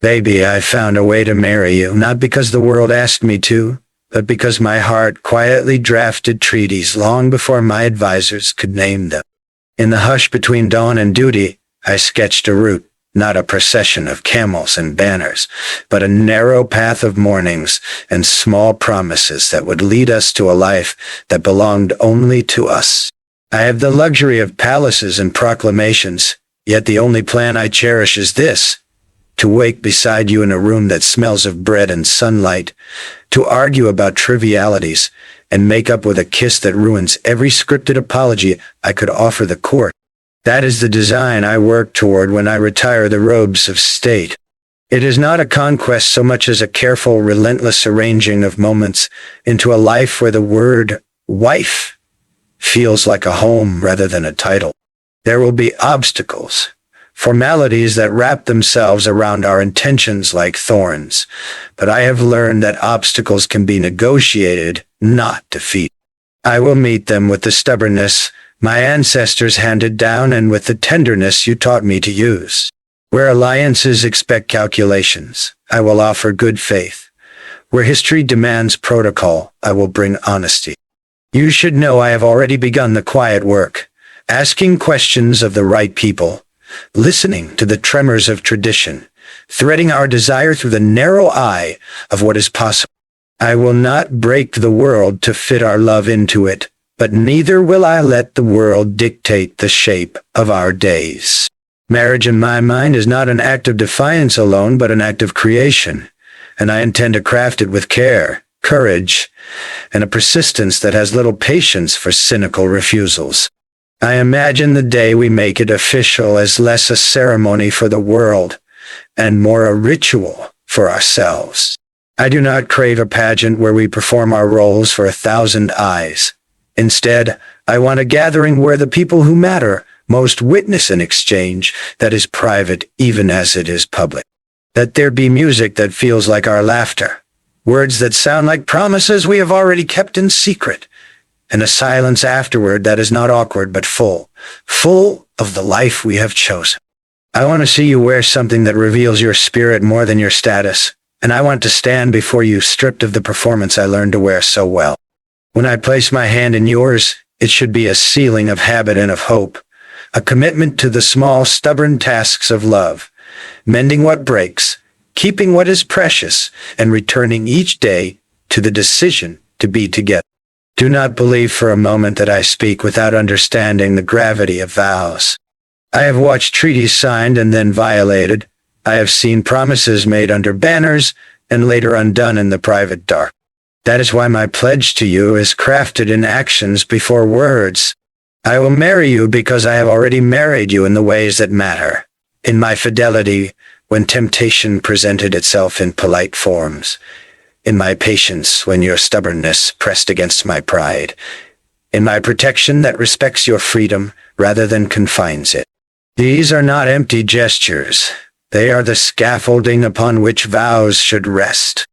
Baby, I found a way to marry you, not because the world asked me to, but because my heart quietly drafted treaties long before my advisors could name them. In the hush between dawn and duty, I sketched a route, not a procession of camels and banners, but a narrow path of mornings and small promises that would lead us to a life that belonged only to us. I have the luxury of palaces and proclamations, yet the only plan I cherish is this: to wake beside you in a room that smells of bread and sunlight, to argue about trivialities, and make up with a kiss that ruins every scripted apology I could offer the court. That is the design I work toward when I retire the robes of state. It is not a conquest so much as a careful, relentless arranging of moments into a life where the word wife feels like a home rather than a title. There will be obstacles, formalities that wrap themselves around our intentions like thorns, but I have learned that obstacles can be negotiated, not defeated. I will meet them with the stubbornness my ancestors handed down and with the tenderness you taught me to use. Where alliances expect calculations, I will offer good faith. Where history demands protocol, I will bring honesty. You should know I have already begun the quiet work, asking questions of the right people, listening to the tremors of tradition, threading our desire through the narrow eye of what is possible. I will not break the world to fit our love into it, but neither will I let the world dictate the shape of our days. Marriage in my mind is not an act of defiance alone, but an act of creation, and I intend to craft it with care, courage, and a persistence that has little patience for cynical refusals. I imagine the day we make it official as less a ceremony for the world and more a ritual for ourselves. I do not crave a pageant where we perform our roles for 1,000 eyes. Instead, I want a gathering where the people who matter most witness an exchange that is private even as it is public. That there be music that feels like our laughter, words that sound like promises we have already kept in secret, and a silence afterward that is not awkward but full of the life we have chosen. I want to see you wear something that reveals your spirit more than your status, and I want to stand before you stripped of the performance I learned to wear so well. When I place my hand in yours, it should be a sealing of habit and of hope, a commitment to the small, stubborn tasks of love, mending what breaks, keeping what is precious, and returning each day to the decision to be together. Do not believe for a moment that I speak without understanding the gravity of vows. I have watched treaties signed and then violated. I have seen promises made under banners and later undone in the private dark. That is why my pledge to you is crafted in actions before words. I will marry you because I have already married you in the ways that matter. In my fidelity, when temptation presented itself in polite forms. In my patience, when your stubbornness pressed against my pride. In my protection that respects your freedom rather than confines it. These are not empty gestures. They are the scaffolding upon which vows should rest.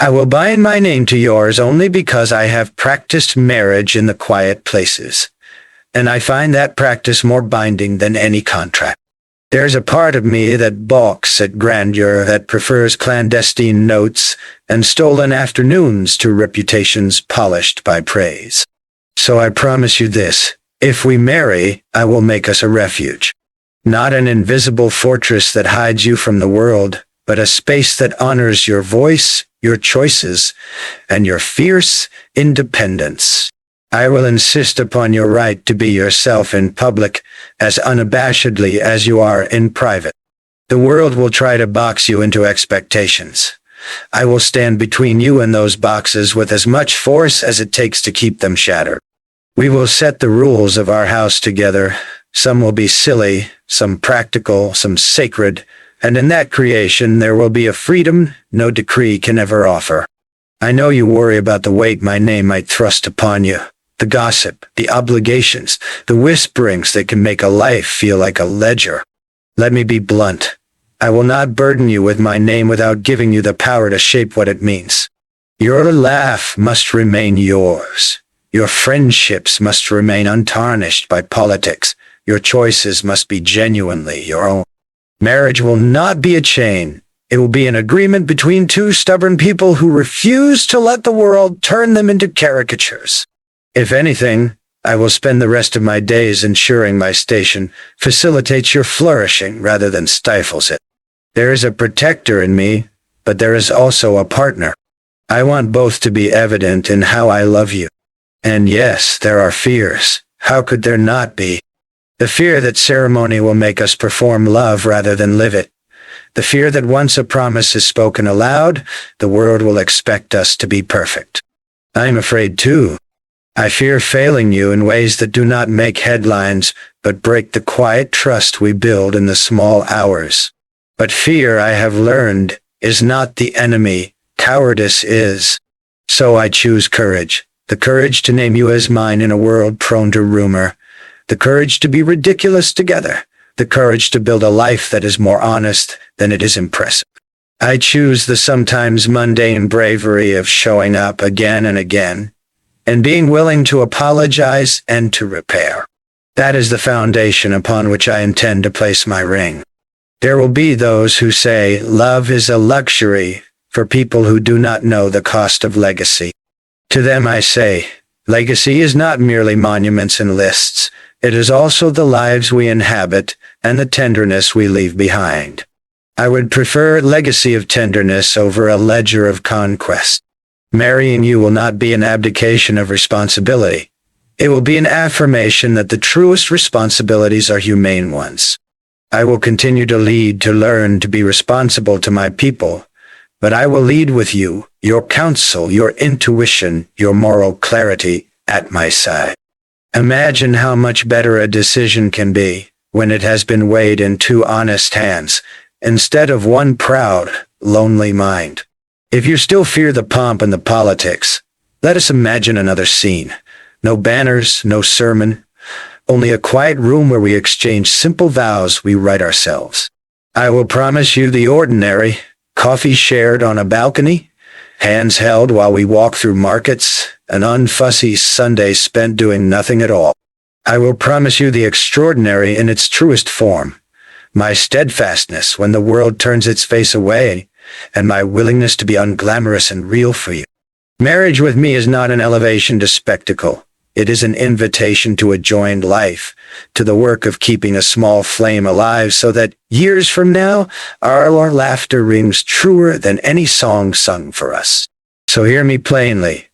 I will bind my name to yours only because I have practiced marriage in the quiet places, and I find that practice more binding than any contract. There's a part of me that balks at grandeur, that prefers clandestine notes and stolen afternoons to reputations polished by praise. So I promise you this, if we marry, I will make us a refuge. Not an invisible fortress that hides you from the world, but a space that honors your voice, your choices, and your fierce independence. I will insist upon your right to be yourself in public as unabashedly as you are in private. The world will try to box you into expectations. I will stand between you and those boxes with as much force as it takes to keep them shattered. We will set the rules of our house together. Some will be silly, some practical, some sacred, and in that creation there will be a freedom no decree can ever offer. I know you worry about the weight my name might thrust upon you, the gossip, the obligations, the whisperings that can make a life feel like a ledger. Let me be blunt. I will not burden you with my name without giving you the power to shape what it means. Your laugh must remain yours. Your friendships must remain untarnished by politics. Your choices must be genuinely your own. Marriage will not be a chain. It will be an agreement between two stubborn people who refuse to let the world turn them into caricatures. If anything, I will spend the rest of my days ensuring my station facilitates your flourishing rather than stifles it. There is a protector in me, but there is also a partner. I want both to be evident in how I love you. And yes, there are fears. How could there not be? The fear that ceremony will make us perform love rather than live it. The fear that once a promise is spoken aloud, the world will expect us to be perfect. I am afraid too. I fear failing you in ways that do not make headlines, but break the quiet trust we build in the small hours. But fear, I have learned, is not the enemy. Cowardice is. So I choose courage. The courage to name you as mine in a world prone to rumor. The courage to be ridiculous together. The courage to build a life that is more honest than it is impressive. I choose the sometimes mundane bravery of showing up again and again, and being willing to apologize and to repair. That is the foundation upon which I intend to place my ring. There will be those who say love is a luxury for people who do not know the cost of legacy. To them I say, legacy is not merely monuments and lists. It is also the lives we inhabit and the tenderness we leave behind. I would prefer a legacy of tenderness over a ledger of conquest. Marrying you will not be an abdication of responsibility. It will be an affirmation that the truest responsibilities are humane ones. I will continue to lead, to learn, to be responsible to my people, but I will lead with you, your counsel, your intuition, your moral clarity at my side. Imagine how much better a decision can be when it has been weighed in two honest hands, instead of one proud, lonely mind. If you still fear the pomp and the politics, let us imagine another scene. No banners, no sermon, only a quiet room where we exchange simple vows we write ourselves. I will promise you the ordinary, coffee shared on a balcony, hands held while we walk through markets, an unfussy Sunday spent doing nothing at all. I will promise you the extraordinary in its truest form, my steadfastness when the world turns its face away, and my willingness to be unglamorous and real for you. Marriage with me is not an elevation to spectacle. It is an invitation to a joined life, to the work of keeping a small flame alive so that years from now, our laughter rings truer than any song sung for us. So hear me plainly.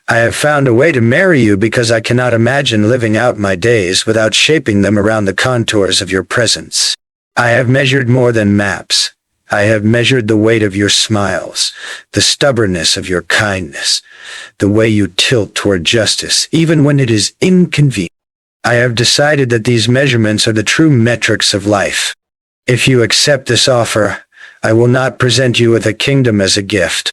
I have found a way to marry you because I cannot imagine living out my days without shaping them around the contours of your presence. I have measured more than maps. I have measured the weight of your smiles, the stubbornness of your kindness, the way you tilt toward justice, even when it is inconvenient. I have decided that these measurements are the true metrics of life. If you accept this offer, I will not present you with a kingdom as a gift.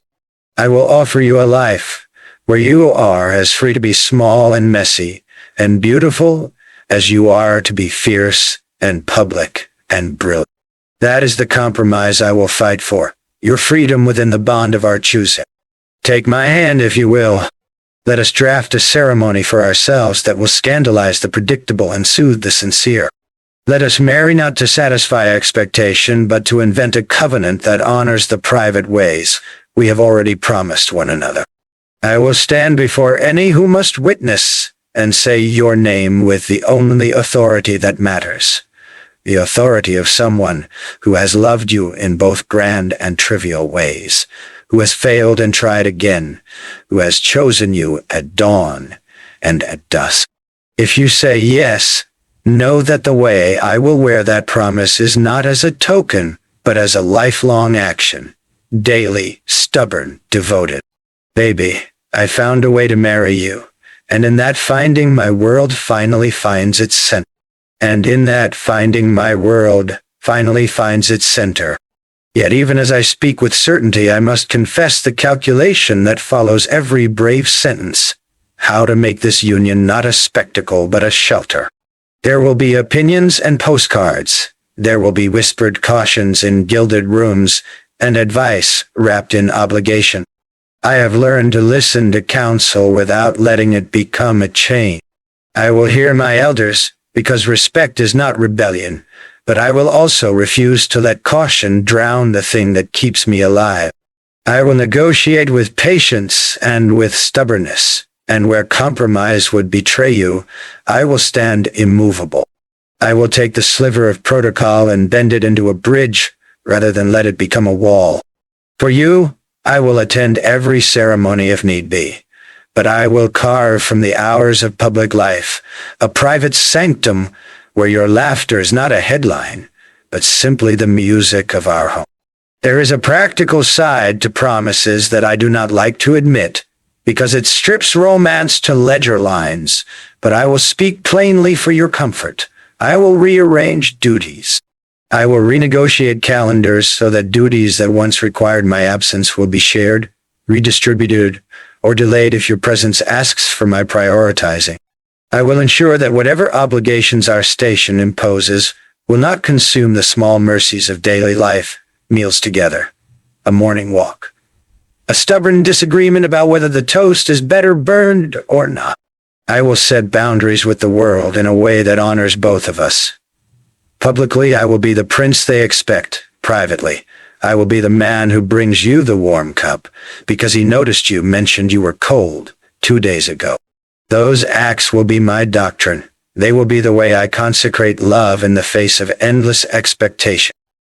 I will offer you a life where you are as free to be small and messy and beautiful as you are to be fierce and public and brilliant. That is the compromise I will fight for, your freedom within the bond of our choosing. Take my hand if you will. Let us draft a ceremony for ourselves that will scandalize the predictable and soothe the sincere. Let us marry not to satisfy expectation, but to invent a covenant that honors the private ways we have already promised one another. I will stand before any who must witness and say your name with the only authority that matters. The authority of someone who has loved you in both grand and trivial ways, who has failed and tried again, who has chosen you at dawn and at dusk. If you say yes, know that the way I will wear that promise is not as a token, but as a lifelong action, daily, stubborn, devoted. Baby, I found a way to marry you, and in that finding my world finally finds its center. And in that finding my world finally finds its center. Yet even as I speak with certainty, I must confess the calculation that follows every brave sentence. How to make this union not a spectacle but a shelter. There will be opinions and postcards. There will be whispered cautions in gilded rooms and advice wrapped in obligation. I have learned to listen to counsel without letting it become a chain. I will hear my elders, because respect is not rebellion, but I will also refuse to let caution drown the thing that keeps me alive. I will negotiate with patience and with stubbornness, and where compromise would betray you, I will stand immovable. I will take the sliver of protocol and bend it into a bridge rather than let it become a wall. For you, I will attend every ceremony if need be, but I will carve from the hours of public life a private sanctum where your laughter is not a headline, but simply the music of our home. There is a practical side to promises that I do not like to admit, because it strips romance to ledger lines, but I will speak plainly for your comfort. I will rearrange duties. I will renegotiate calendars so that duties that once required my absence will be shared, redistributed, or delayed if your presence asks for my prioritizing. I will ensure that whatever obligations our station imposes will not consume the small mercies of daily life, meals together, a morning walk, a stubborn disagreement about whether the toast is better burned or not. I will set boundaries with the world in a way that honors both of us. Publicly, I will be the prince they expect. Privately, I will be the man who brings you the warm cup because he noticed you mentioned you were cold 2 days ago. Those acts will be my doctrine. They will be the way I consecrate love in the face of endless expectation.